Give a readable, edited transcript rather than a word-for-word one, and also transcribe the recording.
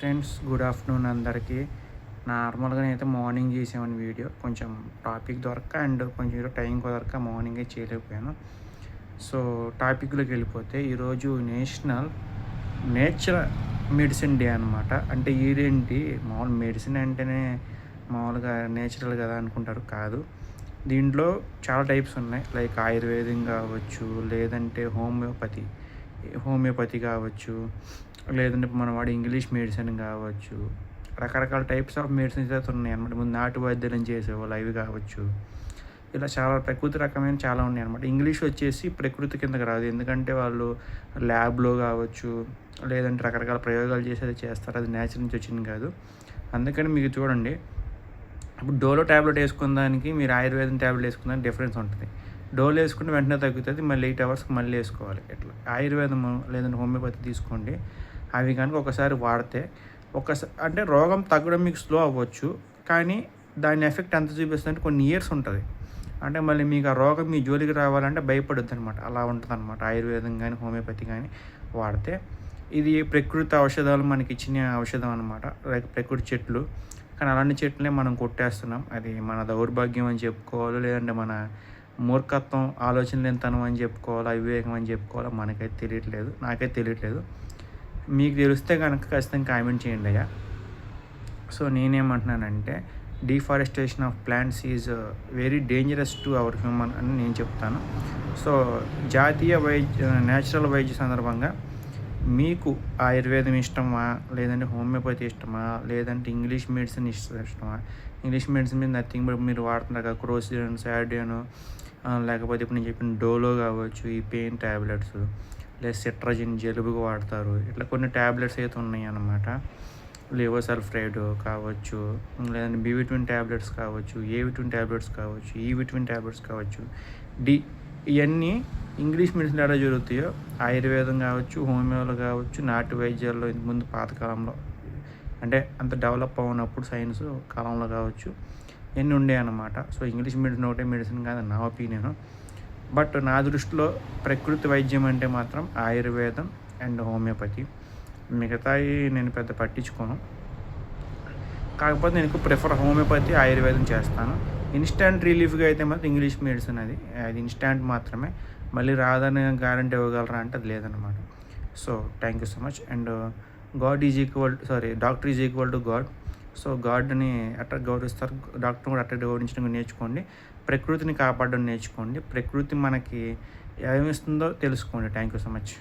Friends, good afternoon అందరికీ. నార్మల్గా అయితే మార్నింగ్ చేసామని వీడియో కొంచెం టాపిక్ దొరక్క అండ్ కొంచెం ఈరోజు టైం కుదరక మార్నింగే చేయలేకపోయాను. సో టాపిక్లోకి వెళ్ళిపోతే ఈరోజు నేచర్ మెడిసిన్ డే అనమాట. అంటే ఇదేంటి, మామూలు మెడిసిన్ అంటేనే మామూలుగా నేచురల్ కదా అనుకుంటారు, కాదు. దీంట్లో చాలా టైప్స్ ఉన్నాయి. లైక్ ఆయుర్వేదం కావచ్చు, లేదంటే హోమియోపతి కావచ్చు, లేదంటే మనం వాడే ఇంగ్లీష్ మెడిసిన్ కావచ్చు. రకరకాల టైప్స్ ఆఫ్ మెడిసిన్స్ అయితే ఉన్నాయి అనమాట. ముందు నాటు వైద్యం చేసేవాళ్ళు అవి కావచ్చు. ఇలా చాలా ప్రకృతి రకమైన చాలా ఉన్నాయి అనమాట. ఇంగ్లీష్ వచ్చేసి ప్రకృతి కిందకి రాదు, ఎందుకంటే వాళ్ళు ల్యాబ్లో కావచ్చు, లేదంటే రకరకాల ప్రయోగాలు చేసేది చేస్తారు. అది నేచర్ నుంచి వచ్చింది కాదు. అందుకని మీకు చూడండి, ఇప్పుడు డోలో ట్యాబ్లెట్ వేసుకున్న దానికి మీరు ఆయుర్వేదం ట్యాబ్లెట్ వేసుకున్న దానికి డిఫరెన్స్ ఉంటుంది. డోలో వేసుకుంటే వెంటనే తగ్గుతుంది, మళ్ళీ 8 అవర్స్కి మళ్ళీ వేసుకోవాలి. ఇట్లా ఆయుర్వేదము లేదంటే హోమియోపతి తీసుకోండి. అవి కనుక ఒకసారి వాడితే అంటే రోగం తగ్గడం మీకు స్లో అవ్వచ్చు, కానీ దాని ఎఫెక్ట్ ఎంత చూపిస్తుందంటే కొన్ని ఇయర్స్ ఉంటుంది. అంటే మళ్ళీ మీకు ఆ రోగం మీ జోలికి రావాలంటే భయపడుద్ది అనమాట. అలా ఉంటుంది అనమాట ఆయుర్వేదం కానీ హోమియోపతి కానీ వాడితే. ఇది ప్రకృతి ఔషధాలు మనకి ఇచ్చిన ఔషధం అనమాట, లైక్ ప్రకృతి చెట్లు. కానీ అలాంటి చెట్లనే మనం కొట్టేస్తున్నాం. అది మన దౌర్భాగ్యం అని చెప్పుకోవాలి, లేదంటే మన మూర్ఖత్వం, ఆలోచన లేనితనం అని చెప్పుకోవాలా, అవివేకం అని చెప్పుకోవాలా, మనకైతే తెలియట్లేదు, నాకైతే తెలియట్లేదు. మీకు తెలిస్తే కనుక ఖచ్చితంగా కామెంట్ చేయండి అయ్యా. సో నేనేమంటున్నానంటే, deforestation of plants is very dangerous to our human అని నేను చెప్తాను. సో జాతీయ నేచురల్ వైద్య సందర్భంగా మీకు ఆయుర్వేదం ఇష్టమా, లేదంటే హోమియోపతి ఇష్టమా, లేదంటే ఇంగ్లీష్ మెడిసిన్ ఇష్టమా? ఇంగ్లీష్ మెడిసిన్ మీద నథింగ్ బట్ మీరు వాడుతున్నారు కదా, క్రోసిన్, సాడియన్, లేకపోతే ఇప్పుడు నేను చెప్పిన డోలో కావచ్చు, ఈ పెయిన్ ట్యాబ్లెట్స్, లేదా సిట్రజిన్ జలుబుగా వాడతారు. ఇట్లా కొన్ని ట్యాబ్లెట్స్ అయితే ఉన్నాయి అన్నమాట. లివోసల్ఫైడ్ కావచ్చు, లేదంటే బి విటమిన్ ట్యాబ్లెట్స్ కావచ్చు, ఏ విటమిన్ ట్యాబ్లెట్స్ కావచ్చు, ఈ విటమిన్ ట్యాబ్లెట్స్ కావచ్చు, ఇవన్నీ ఇంగ్లీష్ మెడిసిన్ ఎలా జరుగుతాయో ఆయుర్వేదం కావచ్చు, హోమియోలో కావచ్చు, నాటు వైద్యాల్లో ఇంతకుముందు పాతకాలంలో అంటే అంత డెవలప్ అవునప్పుడు సైన్స్ కాలంలో కావచ్చు, ఇవన్నీ ఉండే అన్నమాట. సో ఇంగ్లీష్ మెడిసిన్ ఒకటే మెడిసిన్ కాదు నా ఒపీనియన్. బట్ నా దృష్టిలో ప్రకృతి వైద్యం అంటే మాత్రం ఆయుర్వేదం అండ్ హోమియోపతి. మిగతాయి నేను పెద్ద పట్టించుకోను. కాకపోతే నేను ప్రిఫర్ హోమియోపతి, ఆయుర్వేదం చేస్తాను. ఇన్స్టాంట్ రిలీఫ్గా అయితే మాత్రం ఇంగ్లీష్ మెడిసిన్ అది ఇన్స్టాంట్ మాత్రమే. మళ్ళీ రాదని గ్యారంటీ ఇవ్వగలరా అంటే అది లేదనమాట. So thank you so much. And doctor is equal to god. So గాడ్ని అట్లా గౌరవిస్తారు, డాక్టర్ని కూడా అట్లా గౌరవించడం నేర్చుకోండి. ప్రకృతిని కాపాడడం నేర్చుకోండి. ప్రకృతి మనకి ఏమిస్తుందో తెలుసుకోండి. Thank you so much.